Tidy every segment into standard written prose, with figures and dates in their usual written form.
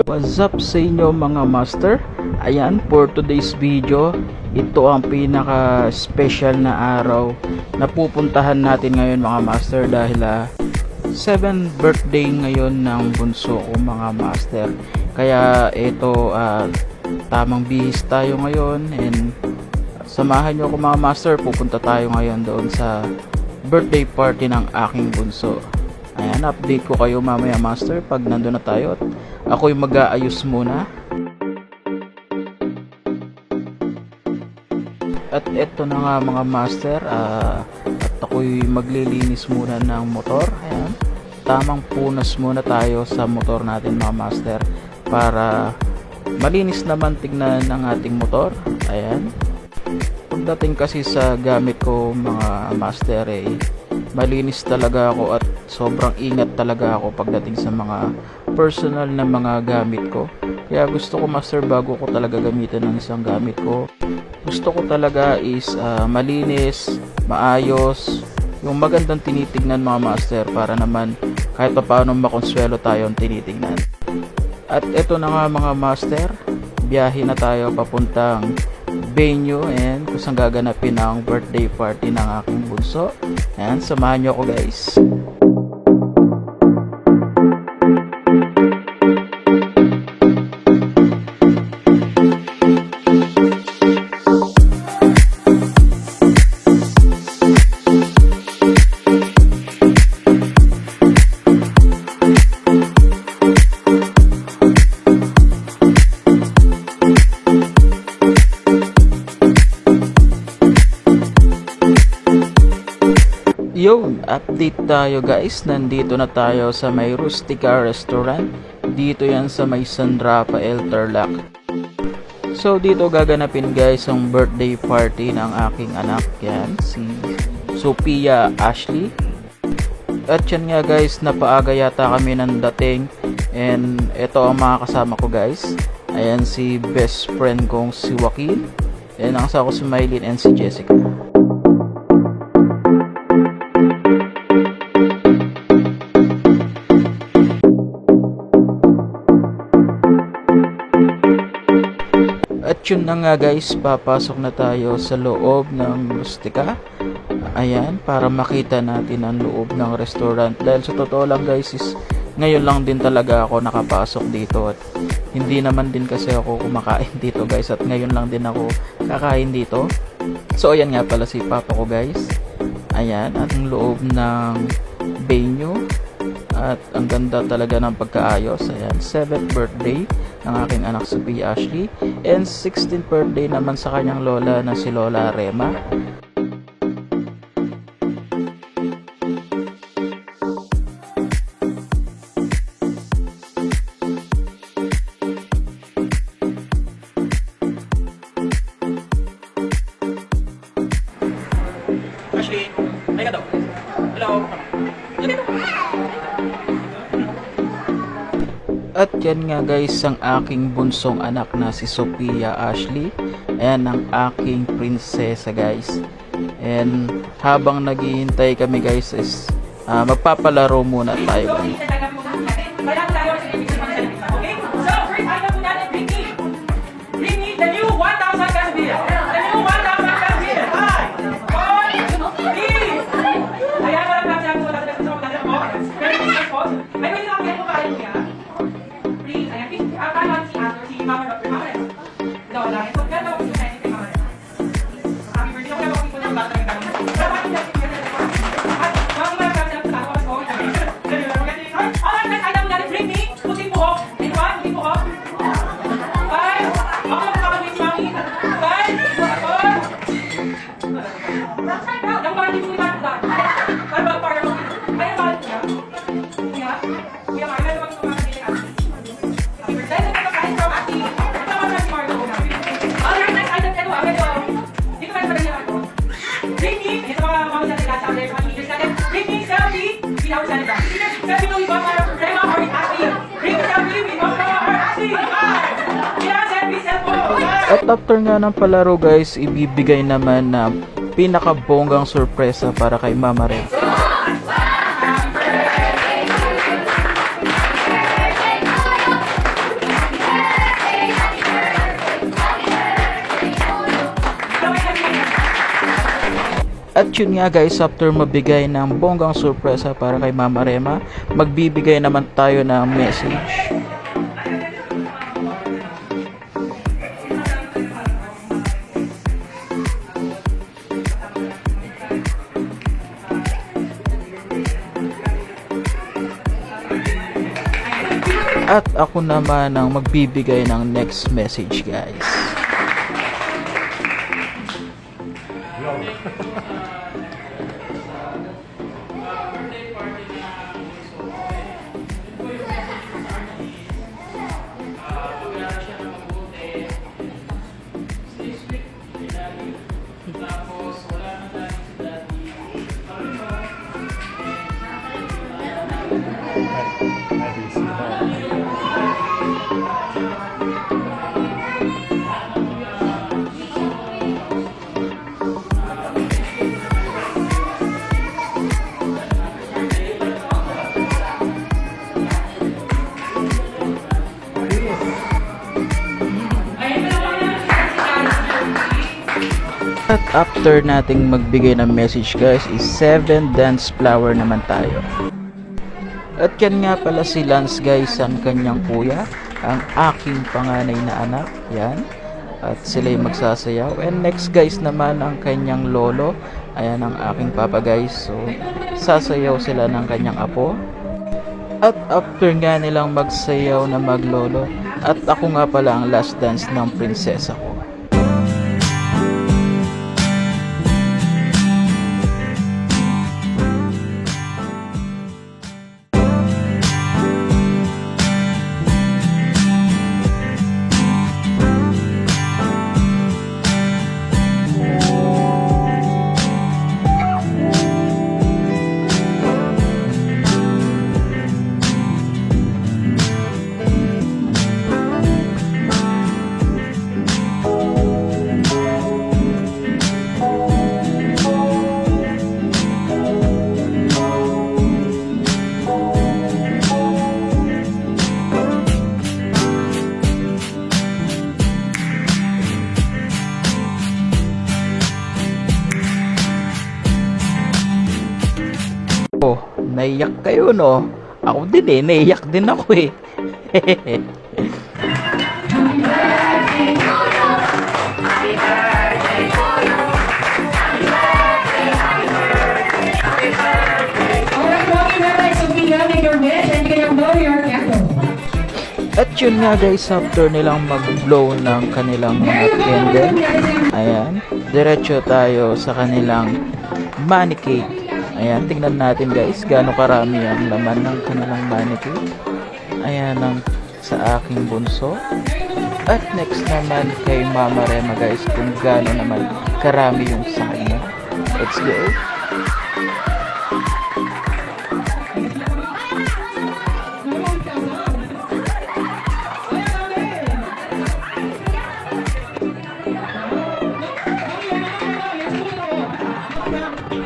What's up sa inyo mga master? Ayan, for today's video, ito ang pinaka special na araw na pupuntahan natin ngayon mga master dahil 7th birthday ngayon ng bunso ko mga master. Kaya ito tamang bihis tayo ngayon and samahan nyo ako mga master, pupunta tayo ngayon doon sa birthday party ng aking bunso. Ayan, update ko kayo mamaya master pag nandun na tayo at ako'y mag-aayos muna. At eto na nga mga master, at ako'y maglilinis muna ng motor. Ayan, tamang punas muna tayo sa motor natin mga master para malinis naman tignan ng ating motor. Ayan, pagdating kasi sa gamit ko mga master malinis talaga ako at sobrang ingat talaga ako pagdating sa mga personal na mga gamit ko. Kaya gusto ko master, bago ko talaga gamitin ng isang gamit ko, gusto ko talaga is malinis, maayos, yung magandang tinitignan mga master para naman kahit pa paano makonsuelo tayong tinitignan. At eto na nga mga master, biyahe na tayo papuntang venue and kung saan gaganapin ang birthday party ng aking bunso. Ayan, samahan nyo ako guys. Yun, update tayo guys. Nandito na tayo sa may Rustica Restaurant. Dito yan sa may San Rafael, Tarlac. So dito gaganapin guys ang birthday party ng aking anak. Yan, si Sophia Ashley. At yan nga guys, napaaga yata kami ng dating. And ito ang mga kasama ko guys. Ayan si best friend kong si Joaquin. And ang kasama ko si Mylene and si Jessica. At yun na nga guys, papasok na tayo sa loob ng Rustica. Ayan, para makita natin ang loob ng restaurant. Dahil sa totoo lang guys, is ngayon lang din talaga ako nakapasok dito. At hindi naman din kasi ako kumakain dito guys. At ngayon lang din ako kakain dito. So ayan nga pala si papa ko guys. Ayan, at ang loob ng venue. At ang ganda talaga ng pagkaayos. Ayan, 7th birthday ng aking anak Sophia Ashley. And 16th birthday naman sa kanyang lola na si Lola Rema. Ashley, ay ka daw. Hello. At yan nga guys ang aking bunsong anak na si Sophia Ashley. Ayan ang aking prinsesa guys. And habang naghihintay kami guys is magpapalaro muna tayo. At after nga ng palaro guys, ibibigay naman na pinakabonggang sorpresa para kay Mama Red. At yun nga guys, after mabigay ng bonggang sorpresa para kay Mama Rema, magbibigay naman tayo ng message. At ako naman ang magbibigay ng next message guys. At after nating magbigay ng message guys is 7 dance flower naman tayo. At yan nga pala si Lance guys, ang kanyang kuya, ang aking panganay na anak, yan. At sila'y magsasayaw. And next guys naman ang kanyang lolo, ayan ang aking papa guys. So sasayaw sila ng kanyang apo. At after nga nilang magsayaw na maglolo, at ako nga pala ang last dance ng prinsesa ko. Oh, naiyak kayo no? Ako din eh, naiyak din ako eh. At yun nga guys, after nilang mag-blow ng kanilang mga candle, ayan, diretso tayo sa kanilang money cake. Ayan, tingnan natin guys, gaano karami ang laman ng kanilang money cake. Ayan ang sa aking bunso. At next naman kay Mama Rema guys, kung gaano naman karami yung sa kanya. Let's go!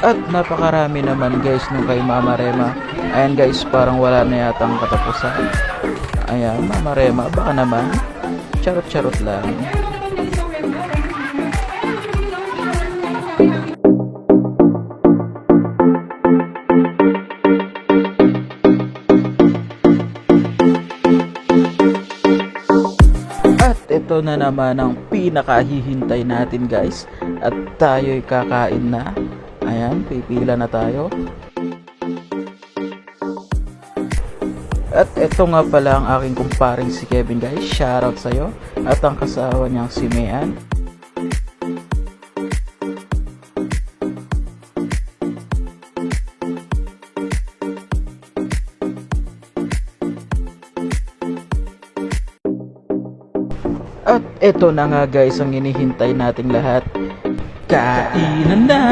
At napakarami naman guys nung kay Mama Rema. Ayan guys, parang wala na yatang katapusan. Ayan, Mama Rema, baka naman charot-charot lang. At ito na naman ang pinakahihintay natin guys. At tayo'y kakain na. Ayan, pipila na tayo. At ito nga pala ang aking kumparing si Kevin guys. Shoutout sa'yo. At ang kasawa niyang si Mean. At ito na nga guys ang hinihintay nating lahat. Kainan na!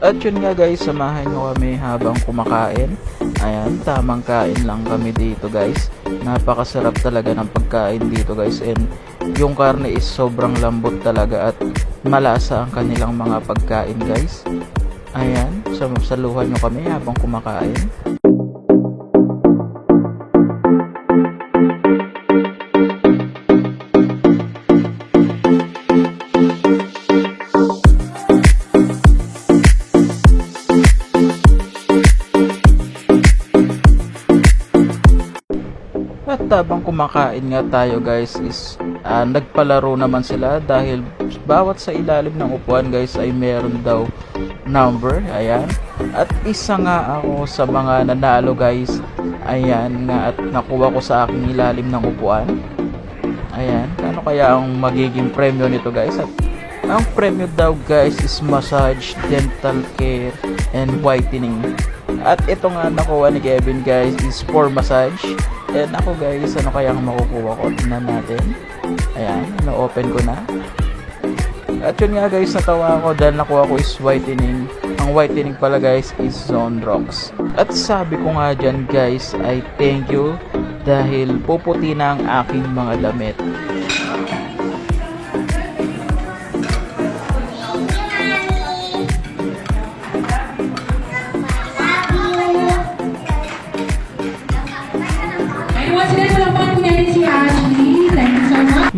At yun nga guys, samahan nyo kami habang kumakain. Ayan, tamang kain lang kami dito guys. Napakasarap talaga ng pagkain dito guys. And yung karne is sobrang lambot talaga at malasa ang kanilang mga pagkain guys. Ayan, saluhan nyo kami habang kumakain. habang kumakain nga tayo guys is nagpalaro naman sila dahil bawat sa ilalim ng upuan guys ay meron daw number. Ayan. At isa nga ako sa mga nanalo guys. Ayan nga, at nakuha ko sa aking ilalim ng upuan. Ayan. Ano kaya ang magiging premyo nito guys? At ang premyo daw guys is massage, dental care, and whitening. At ito nga nakuha ni Kevin guys is for massage. And ako guys, ano kaya ang makukuha ko? Tingnan natin. Ayan, na-open ko na. At yun nga guys, natawa ako dahil nakuha ko is whitening. Ang whitening pala guys is Zone Rocks. At sabi ko nga dyan guys ay thank you dahil puputi na ang aking mga damit.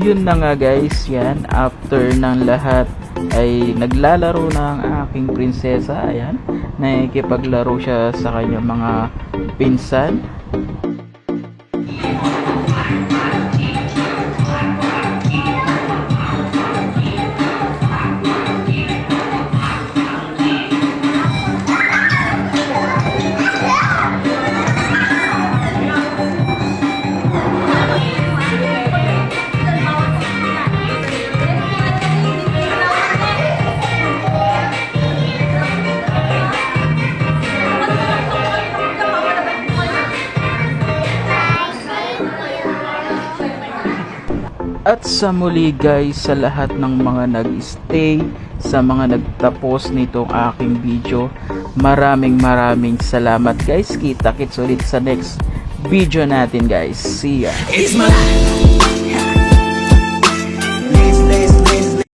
Yun na nga guys, yan, after ng lahat ay naglalaro na ang aking prinsesa. Ayan, nakikipaglaro siya sa kanyang mga pinsan. At sa muli guys, sa lahat ng mga nag-stay, sa mga nagtapos nitong aking video, maraming salamat guys. Kita-kits ulit sa next video natin guys. See ya! It's my life.